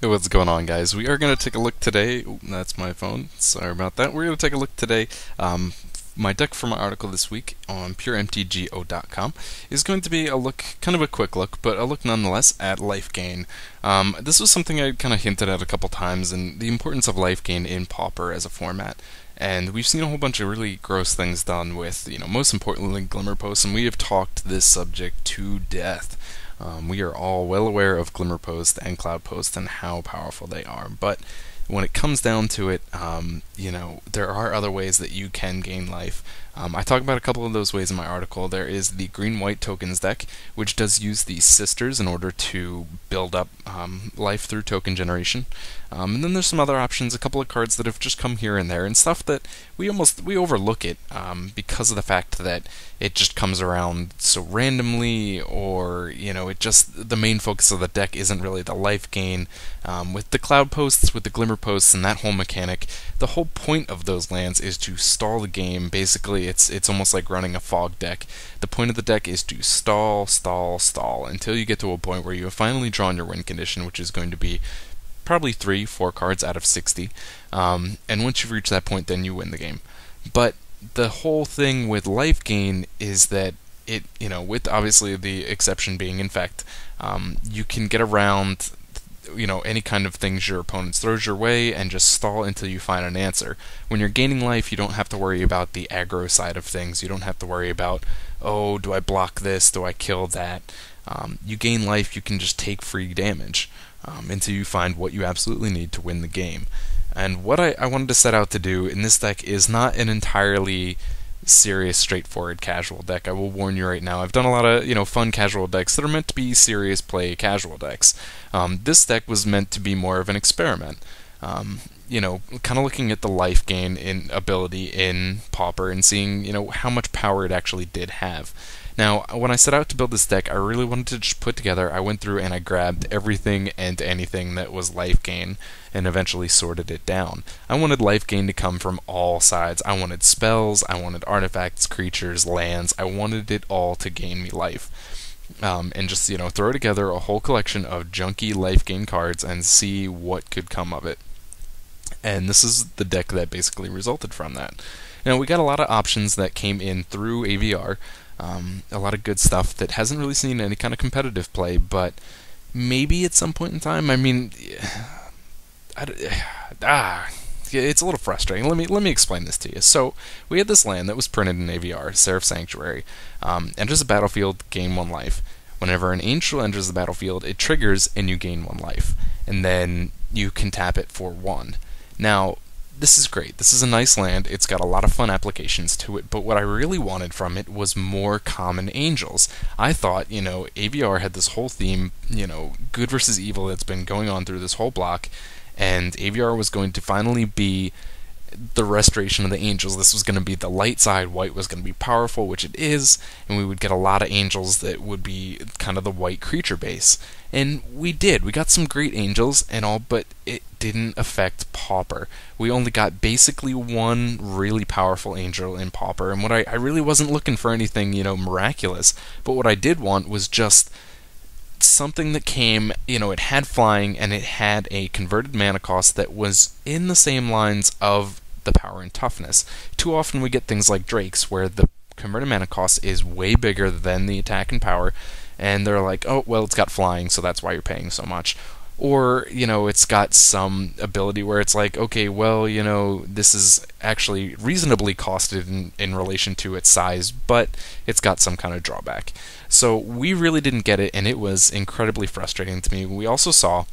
Hey, what's going on, guys? We are going to take a look today. Ooh, that's my phone. Sorry about that. We're going to take a look today. My deck for my article this week on puremtgo.com is going to be a look, kind of a quick look, but a look nonetheless at Lifegain. This was something I kind of hinted at a couple times, and the importance of Lifegain in Pauper as a format. And we've seen a whole bunch of really gross things done with, most importantly, Glimmer Posts, and we have talked this subject to death. We are all well aware of Glimmer Post and Cloud Post and how powerful they are, but when it comes down to it, there are other ways that you can gain life. I talk about a couple of those ways in my article. There is the green-white tokens deck, which does use the sisters in order to build up life through token generation. And then there's some other options, a couple of cards that have just come here and there, and stuff that we overlook it because of the fact that it just comes around so randomly, or the main focus of the deck isn't really the life gain. With the cloud posts, with the glimmer posts, and that whole mechanic, the whole point of those lands is to stall the game. Basically, it's almost like running a fog deck. The point of the deck is to stall until you get to a point where you have finally drawn your win condition, which is going to be probably 3-4 cards out of 60. And once you've reached that point, then you win the game. But the whole thing with life gain is that it, with obviously the exception being infect, you can get around any kind of things your opponent throws your way and just stall until you find an answer. When you're gaining life, you don't have to worry about the aggro side of things. You don't have to worry about, oh, do I block this? Do I kill that? You gain life, you can just take free damage until you find what you absolutely need to win the game. And what I wanted to set out to do in this deck is not an entirely serious, straightforward casual deck. I will warn you right now. I've done a lot of fun casual decks that are meant to be serious play casual decks. This deck was meant to be more of an experiment. Kind of looking at the life gain in ability in Pauper and seeing how much power it actually did have. Now, when I set out to build this deck, I really wanted to just put together, I went through and I grabbed everything and anything that was life gain and eventually sorted it down. I wanted life gain to come from all sides. I wanted spells, I wanted artifacts, creatures, lands. I wanted it all to gain me life. And just, throw together a whole collection of junky life gain cards and see what could come of it. And this is the deck that basically resulted from that. Now, we got a lot of options that came in through AVR. A lot of good stuff that hasn't really seen any kind of competitive play, but maybe at some point in time. I mean, it's a little frustrating. Let me explain this to you. So we had this land that was printed in AVR, Seraph Sanctuary. Enters the battlefield, gain 1 life. Whenever an angel enters the battlefield, it triggers and you gain 1 life, and then you can tap it for 1. Now, this is great. This is a nice land. It's got a lot of fun applications to it, but what I really wanted from it was more common angels. I thought, AVR had this whole theme, good versus evil that's been going on through this whole block, and AVR was going to finally be the restoration of the angels. This was going to be the light side. White was going to be powerful, which it is, and we would get a lot of angels that would be kind of the white creature base. And we did. We got some great angels and all, but it didn't affect Pauper. We only got basically 1 really powerful angel in Pauper, and what I really wasn't looking for anything, miraculous, but what I did want was just something that came, it had flying, and it had a converted mana cost that was in the same lines of the power and toughness. Too often we get things like Drakes, where the converted mana cost is way bigger than the attack and power, and they're like, oh, well, it's got flying, so that's why you're paying so much. Or, it's got some ability where it's like, okay, well, this is actually reasonably costed in relation to its size, but it's got some kind of drawback. So we really didn't get it, and it was incredibly frustrating to me. We also saw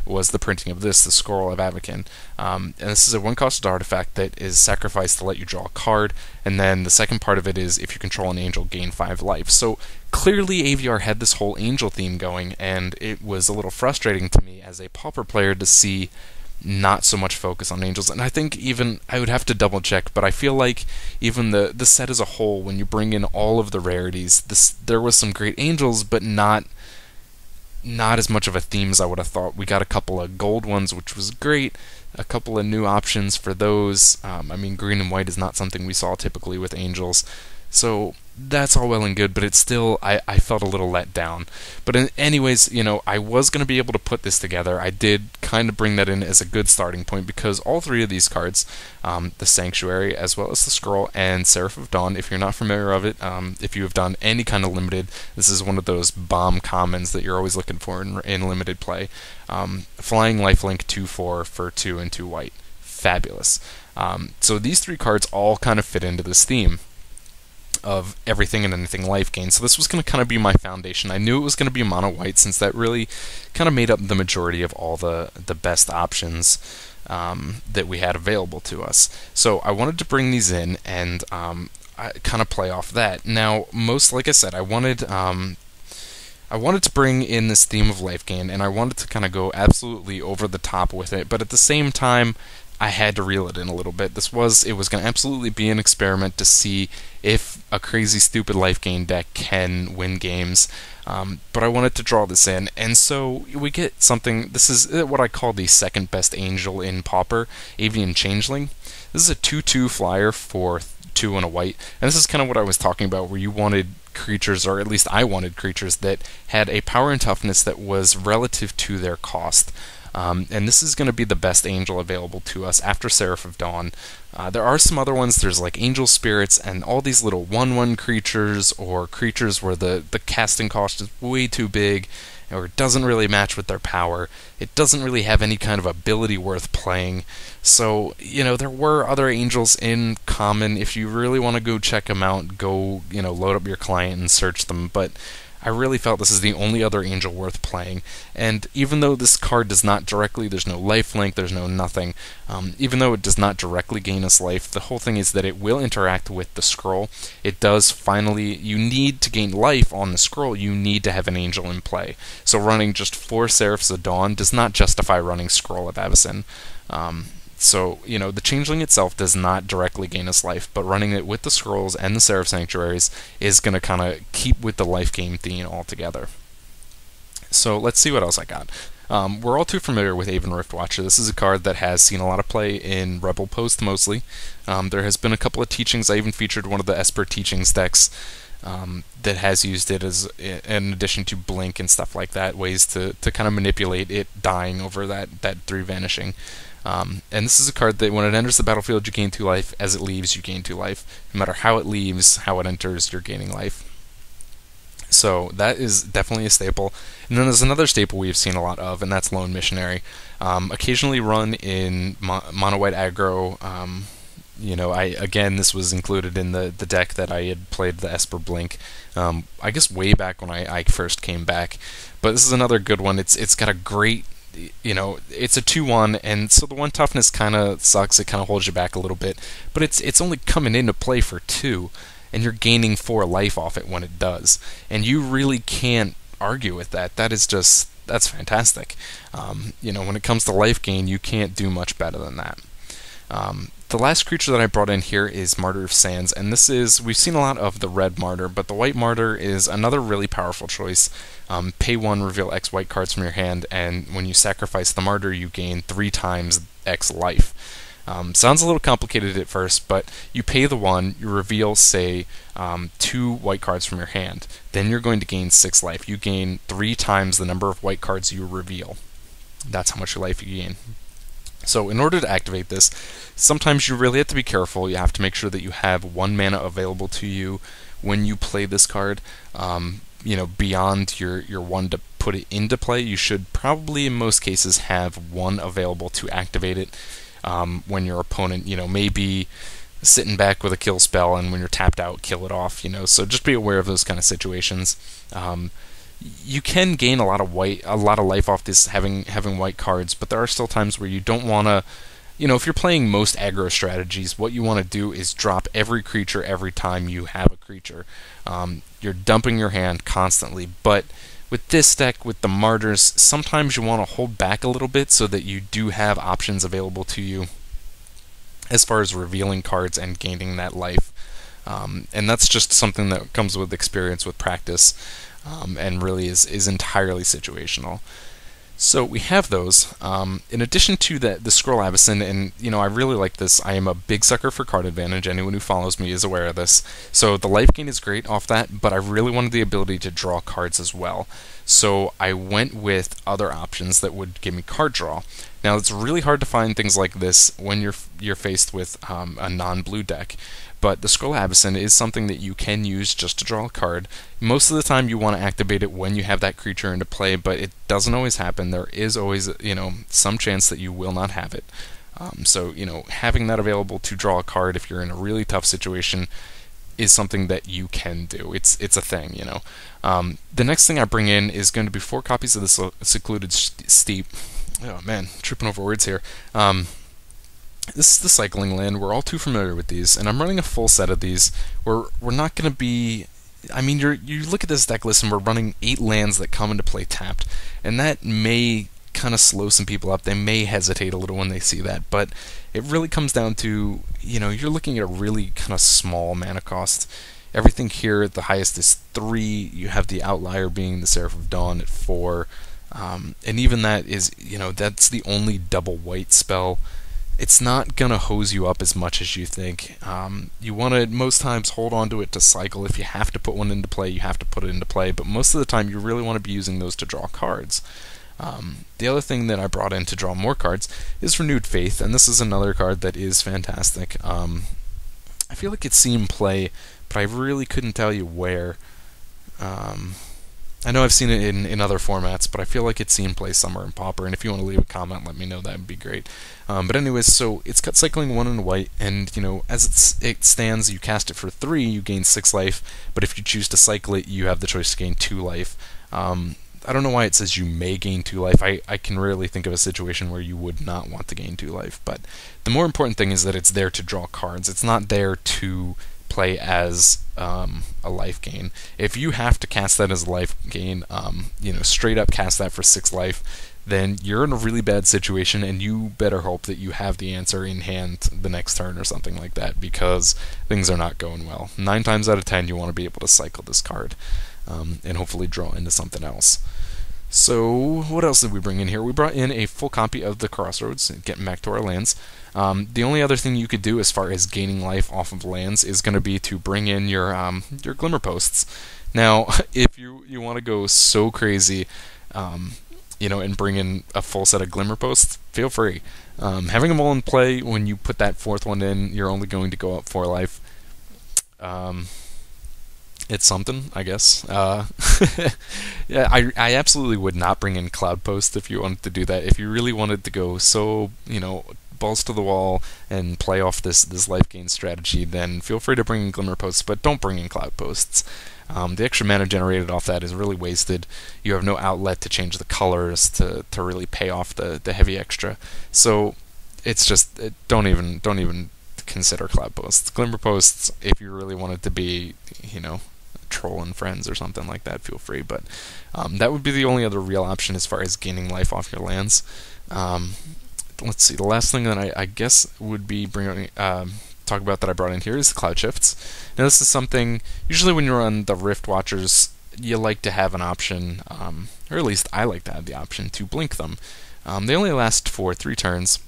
was the printing of this, the Scroll of Avakin. And this is a 1-costed artifact that is sacrificed to let you draw a card, and then the second part of it is if you control an angel, gain 5 life. So clearly AVR had this whole angel theme going, and it was a little frustrating to me as a Pauper player to see not so much focus on angels. And I think even, I would have to double check, but I feel like even the set as a whole, when you bring in all of the rarities, there was some great angels, but not as much of a theme as I would have thought. We got a couple of gold ones, which was great, a couple of new options for those. Green and white is not something we saw typically with angels. So that's all well and good, but it's still, I felt a little let down. But anyways, I was going to be able to put this together. I did kind of bring that in as a good starting point, because all three of these cards, the Sanctuary, as well as the Scroll, and Seraph of Dawn, if you're not familiar of it, if you have done any kind of limited, this is one of those bomb commons that you're always looking for in limited play. Flying Lifelink 2/4 for 2 and 2 white. Fabulous. So these three cards all kind of fit into this theme of everything and anything Lifegain. So this was going to kind of be my foundation. I knew it was going to be mono white, since that really kind of made up the majority of all the best options that we had available to us. So I wanted to bring these in and kind of play off that. Now, like I said, I wanted to bring in this theme of Lifegain, and I wanted to kind of go absolutely over the top with it, but at the same time, I had to reel it in a little bit. It was going to absolutely be an experiment to see if a crazy, stupid Lifegain deck can win games, but I wanted to draw this in, and so we get something. This is what I call the second best angel in Pauper, Avian Changeling. This is a 2/2 flyer for 2 and a white, and this is kind of what I was talking about, where you wanted creatures, or at least I wanted creatures, that had a power and toughness that was relative to their cost. And this is going to be the best angel available to us after Seraph of Dawn. There are some other ones. There's like Angel Spirits and all these little 1/1 creatures, or creatures where the casting cost is way too big, or it doesn't really match with their power. It doesn't really have any kind of ability worth playing. So, there were other angels in common. If you really want to go check them out, go, load up your client and search them. But I really felt this is the only other angel worth playing. And even though this card does not directly, there's no lifelink, there's no nothing, even though it does not directly gain us life, the whole thing is that it will interact with the scroll. It does finally, you need to gain life on the scroll, you need to have an angel in play. So running just 4 Seraphs of Dawn does not justify running Scroll of Avacyn. So, the Changeling itself does not directly gain us life, but running it with the Scrolls and the Seraph Sanctuaries is going to kind of keep with the Lifegain theme altogether. So, let's see what else I got. We're all too familiar with Aven Riftwatcher. This is a card that has seen a lot of play in Rebel Post mostly. There has been a couple of teachings. I even featured one of the Esper Teachings decks that has used it as, in addition to Blink and stuff like that, ways to kind of manipulate it dying over that 3 vanishing. And this is a card that when it enters the battlefield, you gain 2 life. As it leaves, you gain 2 life. No matter how it leaves, how it enters, you're gaining life. So that is definitely a staple. And then there's another staple we've seen a lot of, and that's Lone Missionary. Occasionally run in mono white aggro. Again, this was included in the deck that I had played, the Esper Blink. I guess way back when I first came back. But this is another good one. It's got a great, it's a 2/1, and so the 1 toughness kind of sucks. It kind of holds you back a little bit, but it's only coming into play for 2, and you're gaining 4 life off it when it does, and you really can't argue with that. That's fantastic. When it comes to life gain, you can't do much better than that. The last creature that I brought in here is Martyr of Sands, and we've seen a lot of the red Martyr, but the white Martyr is another really powerful choice. Pay 1, reveal X white cards from your hand, and when you sacrifice the Martyr, you gain 3 times X life. Sounds a little complicated at first, but you pay the 1, you reveal, say, 2 white cards from your hand, then you're going to gain 6 life. You gain 3 times the number of white cards you reveal. That's how much life you gain. So in order to activate this, sometimes you really have to be careful. You have to make sure that you have 1 mana available to you when you play this card. Beyond your 1 to put it into play, you should probably in most cases have 1 available to activate it when your opponent, may be sitting back with a kill spell, and when you're tapped out, kill it off. So just be aware of those kind of situations. You can gain a lot of life off this having white cards, but there are still times where you don't want to, if you're playing most aggro strategies, what you want to do is drop every creature every time you have a creature. You're dumping your hand constantly, but with this deck, with the Martyrs, sometimes you want to hold back a little bit so that you do have options available to you as far as revealing cards and gaining that life. And that's just something that comes with experience, with practice. And really is entirely situational. So we have those. In addition to the Scroll Avacyn, and I really like this. I am a big sucker for card advantage. Anyone who follows me is aware of this. So the life gain is great off that, but I really wanted the ability to draw cards as well. So I went with other options that would give me card draw. Now it's really hard to find things like this when you're faced with a non-blue deck. But the Scroll Avacyn is something that you can use just to draw a card. Most of the time you want to activate it when you have that creature into play, but it doesn't always happen. There is always, some chance that you will not have it. So, having that available to draw a card if you're in a really tough situation is something that you can do. It's a thing, The next thing I bring in is going to be 4 copies of the Secluded Steep. Oh man, tripping over words here. This is the cycling land. We're all too familiar with these, and I'm running a full set of these. We're not going to be... I mean, you look at this deck list, and we're running 8 lands that come into play tapped, and that may kind of slow some people up. They may hesitate a little when they see that, but it really comes down to, you're looking at a really kind of small mana cost. Everything here at the highest is 3. You have the outlier being the Seraph of Dawn at 4, and even that is, that's the only double white spell. It's not going to hose you up as much as you think. You want to, most times, hold on to it to cycle. If you have to put one into play, you have to put it into play, but most of the time you really want to be using those to draw cards. The other thing that I brought in to draw more cards is Renewed Faith, and this is another card that is fantastic. I feel like it's seen play, but I really couldn't tell you where. I know I've seen it in other formats, but I feel like it's seen play somewhere in Pauper, and if you want to leave a comment, let me know. That would be great. But anyways, so it's got cycling 1 in white, and as it stands, you cast it for 3, you gain 6 life, but if you choose to cycle it, you have the choice to gain 2 life. I don't know why it says you may gain 2 life. I can rarely think of a situation where you would not want to gain 2 life, but the more important thing is that it's there to draw cards. It's not there to play as a life gain. If you have to cast that as a life gain, straight up cast that for 6 life, then you're in a really bad situation, and you better hope that you have the answer in hand the next turn or something like that, because things are not going well. 9 times out of 10 you want to be able to cycle this card, and hopefully draw into something else. So what else did we bring in here? We brought in a full copy of the Crossroads, getting back to our lands. The only other thing you could do as far as gaining life off of lands is going to be to bring in your Glimmer Posts. Now, if you want to go so crazy, and bring in a full set of Glimmer Posts, feel free. Having them all in play, when you put that 4th one in, you're only going to go up 4 life. It's something, I guess. Yeah, I absolutely would not bring in Cloud Post if you wanted to do that. If you really wanted to go so, balls to the wall and play off this life gain strategy, then feel free to bring in Glimmer Posts, but don't bring in Cloud Posts. The extra mana generated off that is really wasted. You have no outlet to change the colors to really pay off the heavy extra. So it's just, don't even consider Cloud Posts. Glimmer Posts, if you really wanted to be, troll and friends or something like that, feel free, but that would be the only other real option as far as gaining life off your lands. Let's see, the last thing that I guess would be talk about that I brought in here is the Cloud Shifts. Now this is something, usually when you're on the Rift Watchers, you like to have an option, or at least I like to have the option to blink them. They only last for 3 turns,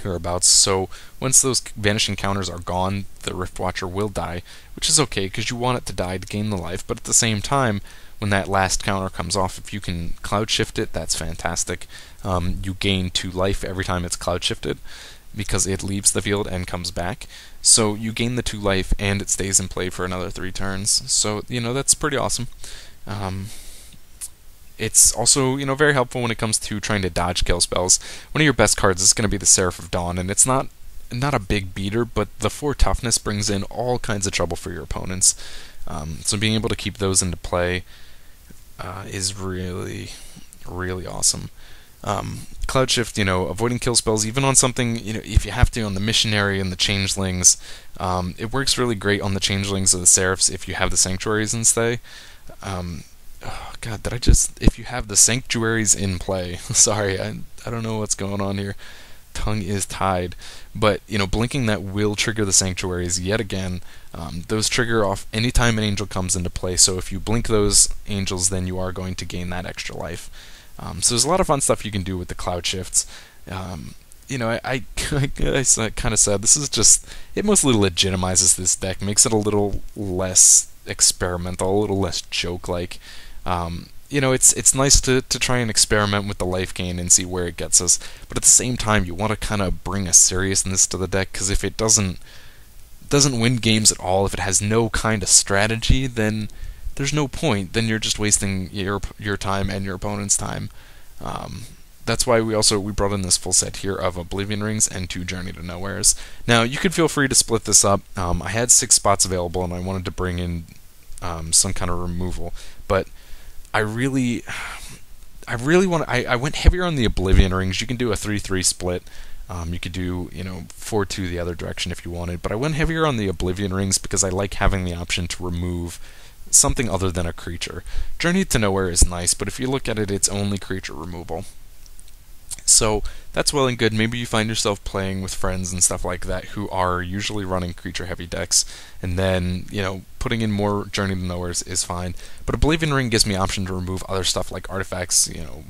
hereabouts, so once those vanishing counters are gone, the Rift Watcher will die, which is okay because you want it to die to gain the life, but at the same time, when that last counter comes off, if you can Cloud Shift it, that's fantastic. You gain 2 life every time it's Cloud Shifted, because it leaves the field and comes back, so you gain the 2 life and it stays in play for another 3 turns, so that's pretty awesome. It's also, very helpful when it comes to trying to dodge kill spells. One of your best cards is going to be the Seraph of Dawn, and it's not a big beater, but the 4 toughness brings in all kinds of trouble for your opponents. So being able to keep those into play is really, really awesome. Cloud Shift, avoiding kill spells, even on something, if you have to, on the Missionary and the Changelings, it works really great on the Changelings or the Seraphs if you have the Sanctuaries in stay. Oh God, if you have the Sanctuaries in play, sorry, I don't know what's going on here, tongue is tied, but, blinking that will trigger the Sanctuaries yet again. Those trigger off anytime an angel comes into play, so if you blink those angels, then you are going to gain that extra life. So there's a lot of fun stuff you can do with the cloud shifts. I kind of said this is just, it mostly legitimizes this deck, makes it a little less experimental, a little less joke-like. It's nice to try and experiment with the life gain and see where it gets us, but at the same time, you want to kind of bring a seriousness to the deck, because if it doesn't win games at all, if it has no kind of strategy, then there's no point. Then you're just wasting your time and your opponent's time. That's why we brought in this full set here of Oblivion Rings and 2 Journey to Nowheres. Now, you could feel free to split this up. I had 6 spots available, and I wanted to bring in some kind of removal, but I really want. I went heavier on the Oblivion Rings. You can do a 3-3 split. You could do 4-2 the other direction if you wanted, but I went heavier on the Oblivion Rings because I like having the option to remove something other than a creature. Journey to Nowhere is nice, but if you look at it, it's only creature removal. So that's well and good. Maybe you find yourself playing with friends and stuff like that who are usually running creature-heavy decks, and then, putting in more Journey to Nowhere is fine. But Oblivion Ring gives me option to remove other stuff like artifacts,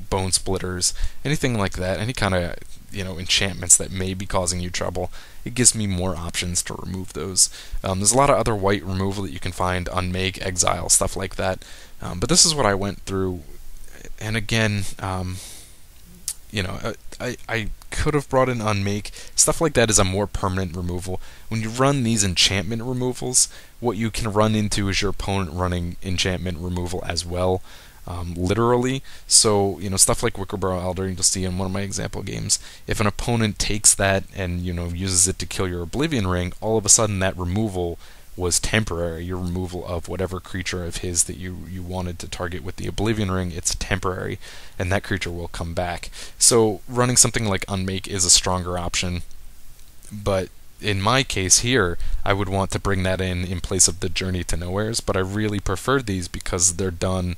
Bone Splitters, anything like that, any kind of, enchantments that may be causing you trouble. It gives me more options to remove those. There's a lot of other white removal that you can find, Unmake, Exile, stuff like that. But this is what I went through, and again, I could have brought in Unmake. Stuff like that is a more permanent removal. When you run these enchantment removals, what you can run into is your opponent running enchantment removal as well, literally. So, stuff like Wickerborough Elder, you'll see in one of my example games, if an opponent takes that and, uses it to kill your Oblivion Ring, all of a sudden that removal was temporary. Your removal of whatever creature of his that you wanted to target with the Oblivion Ring, it's temporary, and that creature will come back. So running something like Unmake is a stronger option, but in my case here, I would want to bring that in place of the Journey to Nowheres, but I really prefer these because they're done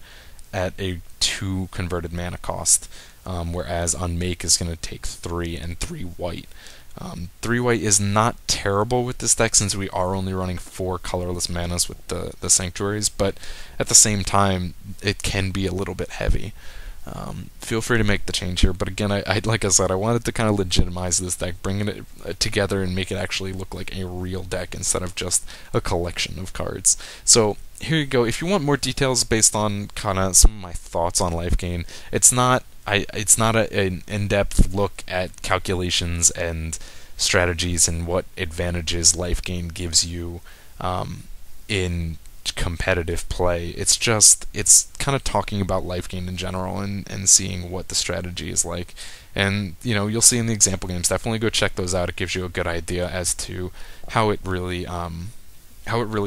at a 2 converted mana cost, whereas Unmake is going to take 3 and 3 white. 3 white is not terrible with this deck since we are only running 4 colorless manas with the Sanctuaries, but at the same time, it can be a little bit heavy. Feel free to make the change here, but again, like I said, I wanted to kind of legitimize this deck, bringing it together and make it actually look like a real deck instead of just a collection of cards. So here you go. If you want more details based on kind of some of my thoughts on Lifegain, it's not an in-depth look at calculations and strategies and what advantages Lifegain gives you in competitive play. It's kind of talking about Lifegain in general and seeing what the strategy is like. And you'll see in the example games. Definitely go check those out. It gives you a good idea as to how it really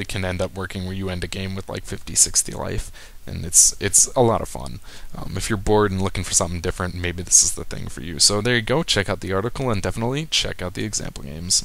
can end up working, where you end a game with like 50-60 life, and it's a lot of fun. If you're bored and looking for something different, maybe this is the thing for you. So there you go. Check out the article and definitely check out the example games.